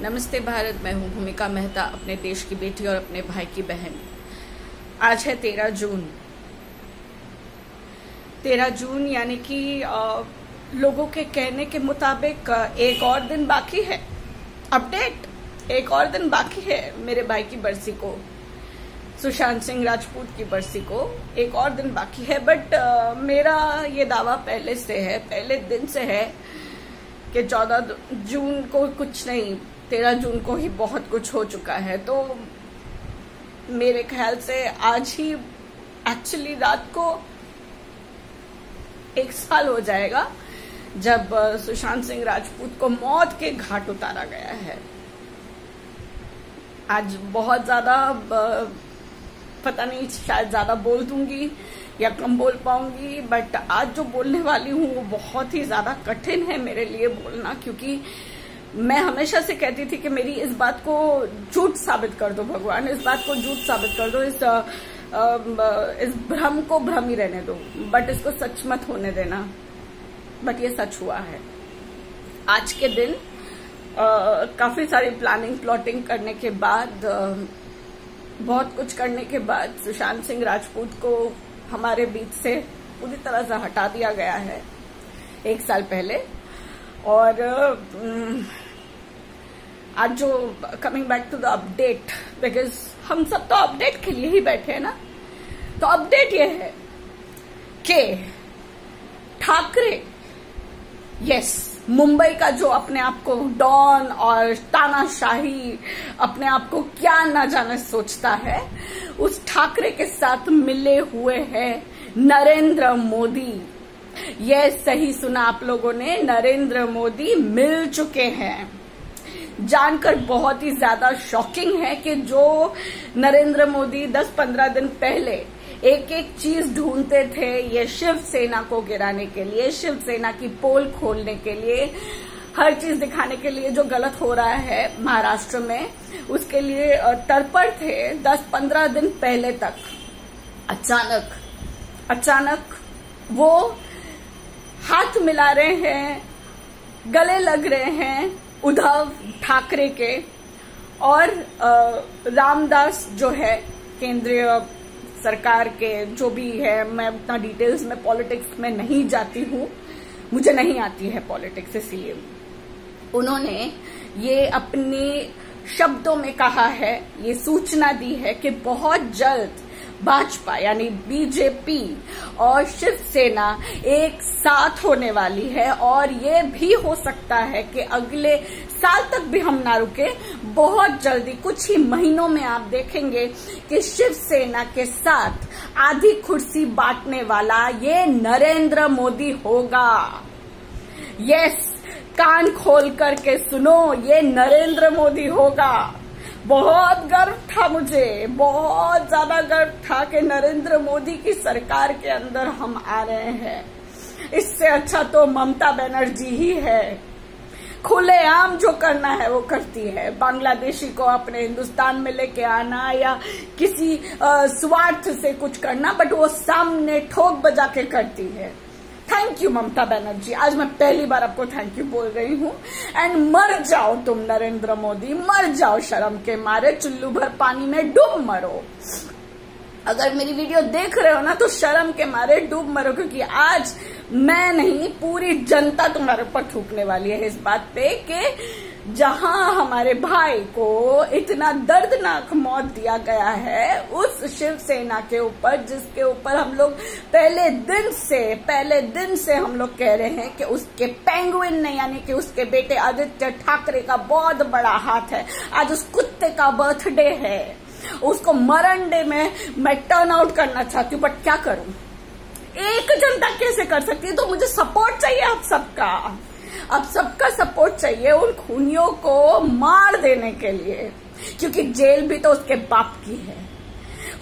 नमस्ते भारत। मैं हूँ भूमिका मेहता, अपने देश की बेटी और अपने भाई की बहन। आज है 13 जून। 13 जून यानी कि लोगों के कहने के मुताबिक एक और दिन बाकी है। अपडेट, एक और दिन बाकी है मेरे भाई की बरसी को, सुशांत सिंह राजपूत की बरसी को एक और दिन बाकी है। बट मेरा ये दावा पहले से है, पहले दिन से है कि 14 जून को कुछ नहीं, 13 जून को ही बहुत कुछ हो चुका है। तो मेरे ख्याल से आज ही एक्चुअली रात को 1 साल हो जाएगा जब सुशांत सिंह राजपूत को मौत के घाट उतारा गया है। आज बहुत ज्यादा पता नहीं, शायद ज्यादा बोल दूंगी या कम बोल पाऊंगी, बट आज जो बोलने वाली हूँ वो बहुत ही ज्यादा कठिन है मेरे लिए बोलना, क्योंकि मैं हमेशा से कहती थी कि मेरी इस बात को झूठ साबित कर दो भगवान, इस बात को झूठ साबित कर दो, इस भ्रम को भ्रम ही रहने दो, बट इसको सच मत होने देना। बट ये सच हुआ है। आज के दिन काफी सारी प्लानिंग प्लॉटिंग करने के बाद, बहुत कुछ करने के बाद सुशांत सिंह राजपूत को हमारे बीच से पूरी तरह से हटा दिया गया है 1 साल पहले। और आज जो coming back to the update, because हम सब तो अपडेट के लिए ही बैठे हैं ना, तो अपडेट ये है कि ठाकरे, यस, मुंबई का जो अपने आप को डॉन और तानाशाही, अपने आप को क्या ना जाने सोचता है, उस ठाकरे के साथ मिले हुए हैं नरेंद्र मोदी। ये सही सुना आप लोगों ने, नरेंद्र मोदी मिल चुके हैं। जानकर बहुत ही ज्यादा शॉकिंग है कि जो नरेंद्र मोदी 10-15 दिन पहले एक एक चीज ढूंढते थे ये शिवसेना को गिराने के लिए, शिवसेना की पोल खोलने के लिए, हर चीज दिखाने के लिए जो गलत हो रहा है महाराष्ट्र में, उसके लिए तत्पर थे 10-15 दिन पहले तक, अचानक वो हाथ मिला रहे हैं, गले लग रहे हैं उद्धव ठाकरे के, और रामदास जो है केंद्रीय सरकार के जो भी है, मैं उतना डिटेल्स में पॉलिटिक्स में नहीं जाती हूँ, मुझे नहीं आती है पॉलिटिक्स, इसलिए उन्होंने ये अपने शब्दों में कहा है, ये सूचना दी है कि बहुत जल्द भाजपा यानी बीजेपी और शिवसेना एक साथ होने वाली है, और ये भी हो सकता है कि अगले साल तक भी हम ना रुके, बहुत जल्दी कुछ ही महीनों में आप देखेंगे कि शिवसेना के साथ आधी कुर्सी बांटने वाला ये नरेंद्र मोदी होगा। यस, कान खोल करके सुनो, ये नरेंद्र मोदी होगा। बहुत गर्व था मुझे, बहुत ज्यादा गर्व था कि नरेंद्र मोदी की सरकार के अंदर हम आ रहे हैं। इससे अच्छा तो ममता बनर्जी ही है, खुलेआम जो करना है वो करती है। बांग्लादेशी को अपने हिंदुस्तान में लेके आना या किसी स्वार्थ से कुछ करना, बट वो सामने ठोक बजा के करती है। थैंक यू ममता बनर्जी, आज मैं पहली बार आपको थैंक यू बोल रही हूँ। एंड मर जाओ तुम नरेंद्र मोदी, मर जाओ शर्म के मारे, चुल्लू भर पानी में डूब मरो। अगर मेरी वीडियो देख रहे हो ना तो शर्म के मारे डूब मरो, क्योंकि आज मैं नहीं, पूरी जनता तुम्हारे ऊपर थूकने वाली है इस बात पे कि जहां हमारे भाई को इतना दर्दनाक मौत दिया गया है, उस शिवसेना के ऊपर, जिसके ऊपर हम लोग पहले दिन से हम लोग कह रहे हैं कि उसके पेंगुइन ने यानी कि उसके बेटे आदित्य ठाकरे का बहुत बड़ा हाथ है। आज उस कुत्ते का बर्थडे है, उसको मरण डे में मैं टर्न आउट करना चाहती हूँ, बट क्या करूं, एक जनता कैसे कर सकती है? तो मुझे सपोर्ट चाहिए आप सबका, अब सबका सपोर्ट चाहिए उन खूनियों को मार देने के लिए, क्योंकि जेल भी तो उसके बाप की है,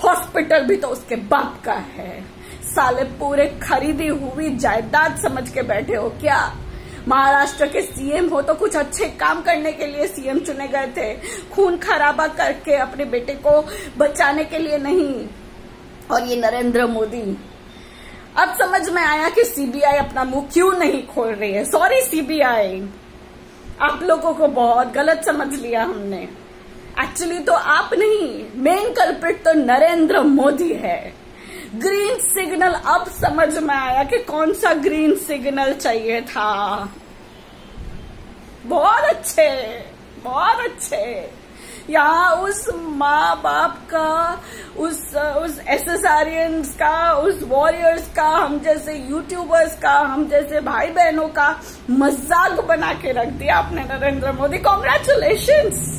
हॉस्पिटल भी तो उसके बाप का है। साले पूरे खरीदी हुई जायदाद समझ के बैठे हो क्या? महाराष्ट्र के सीएम हो तो कुछ अच्छे काम करने के लिए सीएम चुने गए थे, खून खराबा करके अपने बेटे को बचाने के लिए नहीं। और ये नरेंद्र मोदी, अब समझ में आया कि सीबीआई अपना मुंह क्यों नहीं खोल रही है। सॉरी सीबीआई, आप लोगों को बहुत गलत समझ लिया हमने। एक्चुअली तो आप नहीं, मेन कल्प्रिट तो नरेंद्र मोदी है। ग्रीन सिग्नल अब समझ में आया कि कौन सा ग्रीन सिग्नल चाहिए था। बहुत अच्छे, बहुत अच्छे। यहाँ उस माँ बाप का, उस एसएसआरियंस का, उस वॉरियर्स का, हम जैसे यूट्यूबर्स का, हम जैसे भाई बहनों का मजाक बना के रख दिया आपने नरेंद्र मोदी। Congratulations,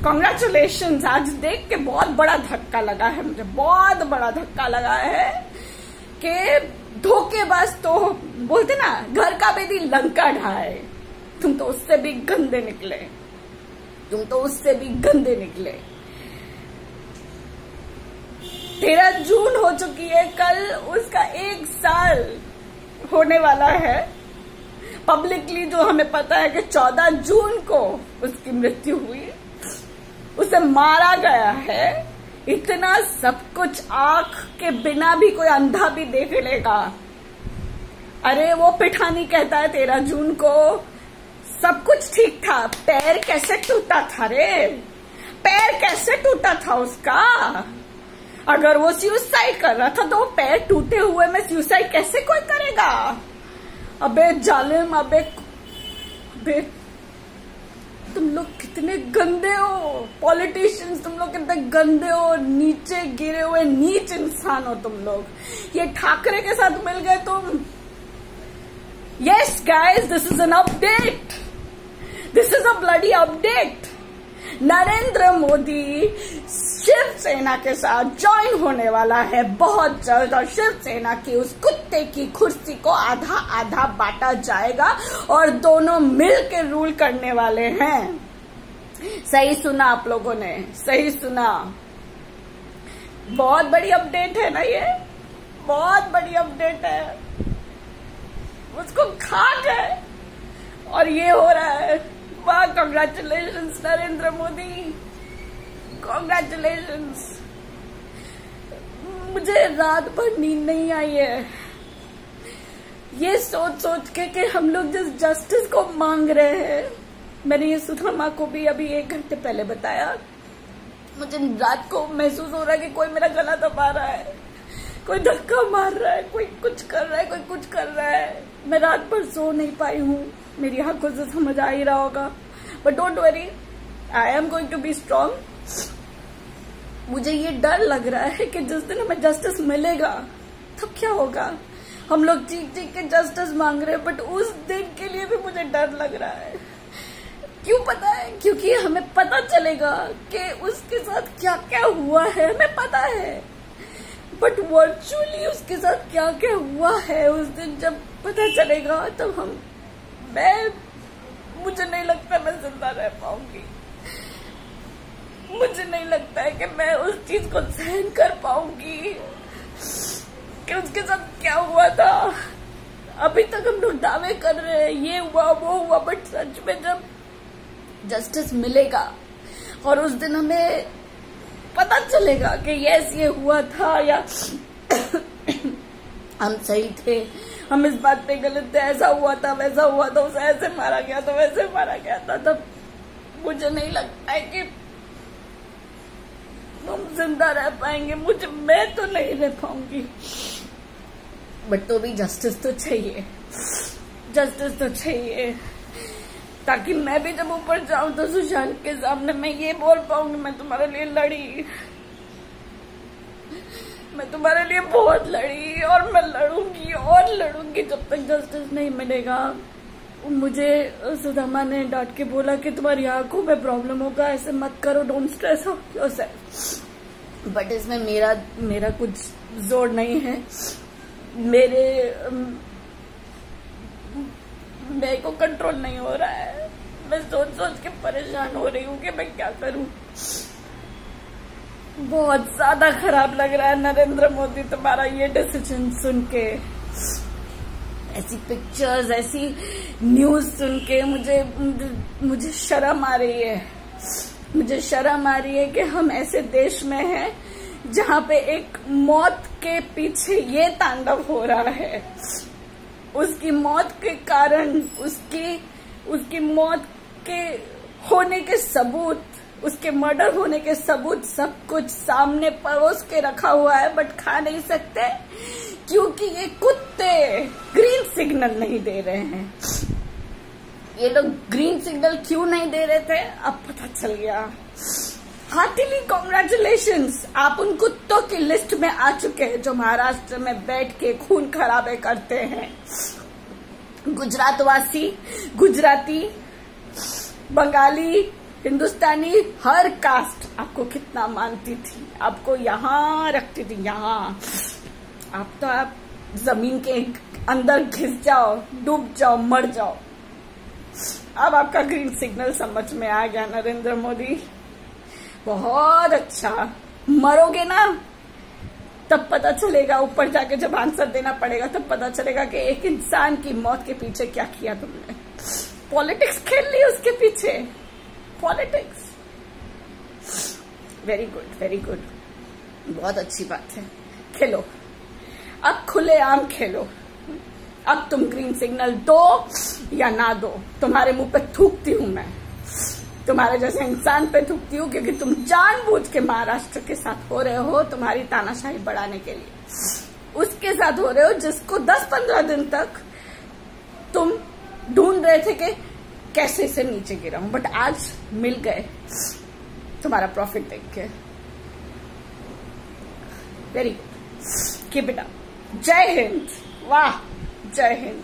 congratulations. आज देख के बहुत बड़ा धक्का लगा है मुझे, बहुत बड़ा धक्का लगा है कि धोखेबाज तो बोलते ना, घर का बेदी लंका ढाए। तुम तो उससे भी गंदे निकले, तुम तो उससे भी गंदे निकले। 13 जून हो चुकी है, कल उसका 1 साल होने वाला है। पब्लिकली जो हमें पता है कि 14 जून को उसकी मृत्यु हुई, उसे मारा गया है। इतना सब कुछ आंख के बिना भी कोई अंधा भी देख लेगा। अरे वो पिठानी कहता है 13 जून को सब कुछ ठीक था, पैर कैसे टूटा था रे, पैर कैसे टूटा था उसका। अगर वो सुसाइड कर रहा था तो वो पैर टूटे हुए में सुसाइड कैसे कोई करेगा। अबे जालिम, अबे तुम लोग कितने गंदे हो, पॉलिटिशियंस तुम लोग कितने गंदे हो, नीचे गिरे हुए नीच इंसान हो तुम लोग। ये ठाकरे के साथ मिल गए तुम। Yes guys, this is an update, this is a bloody update. Narendra Modi Shiv Sena के साथ ज्वाइन होने वाला है बहुत जल्द, और शिवसेना की उस कुत्ते की कुर्सी को आधा आधा बांटा जाएगा और दोनों मिल के रूल करने वाले हैं। सही सुना आप लोगों ने, सही सुना। बहुत बड़ी अपडेट है ना ये, बहुत बड़ी अपडेट है। उसको खा गए और ये हो रहा है। वाह, कांग्रेचुलेशंस नरेंद्र मोदी, कांग्रेचुलेशंस। मुझे रात भर नींद नहीं आई है ये सोच सोच के कि हम लोग जिस जस्टिस को मांग रहे हैं। मैंने ये सुधा को भी अभी 1 घंटे पहले बताया। मुझे रात को महसूस हो रहा है कि कोई मेरा गला दबा रहा है, कोई धक्का मार रहा है, कोई कुछ कर रहा है, कोई कुछ कर रहा है। मैं रात भर सो नहीं पाई हूँ, मेरी आंखों से समझ आ ही रहा होगा। But don't worry, I am going to be strong. मुझे ये डर लग रहा है कि जिस दिन हमें जस्टिस मिलेगा तब क्या होगा। हम लोग चीख चीख के जस्टिस मांग रहे हैं, बट उस दिन के लिए भी मुझे डर लग रहा है। क्यों पता है? क्योंकि हमें पता चलेगा कि उसके साथ क्या क्या हुआ है, हमें पता है। बट वर्चुअली उसके साथ क्या क्या हुआ है उस दिन जब पता चलेगा तब मुझे नहीं लगता मैं जिंदा रह पाऊंगी। मुझे नहीं लगता है कि मैं उस चीज को सहन कर पाऊंगी कि उसके साथ क्या हुआ था। अभी तक हम लोग दावे कर रहे हैं ये हुआ वो हुआ, बट सच में जब जस्टिस मिलेगा और उस दिन हमें पता चलेगा कि यस ये हुआ था या हम सही थे, हम इस बात पे गलत थे, ऐसा हुआ था वैसा हुआ था, उसे ऐसे मारा गया था वैसे मारा गया था, तब मुझे नहीं लगता है कि हम जिंदा रह पाएंगे। मैं तो नहीं रह पाऊंगी। बट तो भी जस्टिस तो चाहिए, जस्टिस तो चाहिए, ताकि मैं भी जब ऊपर जाऊं तो सुशांत के सामने मैं ये बोल पाऊंगी मैं तुम्हारे लिए लड़ी, मैं तुम्हारे लिए बहुत लड़ी और मैं लड़ूंगी और लड़ूंगी जब तक जस्टिस नहीं मिलेगा। मुझे सुदामा ने डांट के बोला कि तुम्हारी आंखों में प्रॉब्लम होगा, ऐसे मत करो, डोंट स्ट्रेस योरसेल्फ। बट इसमें मेरा कुछ जोर नहीं है। मेरे को कंट्रोल नहीं हो रहा है। मैं सोच सोच के परेशान हो रही हूँ कि मैं क्या करूँ। बहुत ज्यादा खराब लग रहा है नरेंद्र मोदी तुम्हारा ये डिसीजन सुन के। ऐसी पिक्चर्स, ऐसी न्यूज सुन के मुझे शर्म आ रही है। मुझे शर्म आ रही है कि हम ऐसे देश में हैं जहाँ पे एक मौत के पीछे ये तांडव हो रहा है। उसकी मौत के कारण उसकी उसकी मौत के होने के सबूत, उसके मर्डर होने के सबूत सब कुछ सामने परोस के रखा हुआ है, बट खा नहीं सकते क्योंकि ये कुत्ते ग्रीन सिग्नल नहीं दे रहे हैं। ये लोग ग्रीन सिग्नल क्यों नहीं दे रहे थे अब पता चल गया। हार्टिली कॉन्ग्रेचुलेशंस, आप उन कुत्तों की लिस्ट में आ चुके हैं जो महाराष्ट्र में बैठ के खून खराबे करते हैं। गुजरातवासी, गुजराती, बंगाली, हिंदुस्तानी, हर कास्ट आपको कितना मानती थी, आपको यहाँ रखती थी, यहाँ। आप तो आप जमीन के अंदर घिस जाओ, डूब जाओ, मर जाओ। अब आपका ग्रीन सिग्नल समझ में आ गया नरेंद्र मोदी, बहुत अच्छा। मरोगे ना तब पता चलेगा, ऊपर जाके जब आंसर देना पड़ेगा तब पता चलेगा कि एक इंसान की मौत के पीछे क्या किया तुमने। पॉलिटिक्स खेल ली उसके पीछे, politics. Very good, very good, बहुत अच्छी बात है। खेलो, अब खुलेआम खेलो। अब तुम ग्रीन सिग्नल दो या ना दो, तुम्हारे मुंह पे थूकती हूं मैं, तुम्हारे जैसे इंसान पे थूकती हूँ, क्योंकि तुम जानबूझ के महाराष्ट्र के साथ हो रहे हो तुम्हारी तानाशाही बढ़ाने के लिए। उसके साथ हो रहे हो जिसको 10-15 दिन तक तुम ढूंढ रहे थे कि कैसे इसे नीचे गिराऊं, बट आज मिल गए तुम्हारा प्रॉफिट देख के। Very good, keep it up. जय हिंद, वाह, जय हिंद।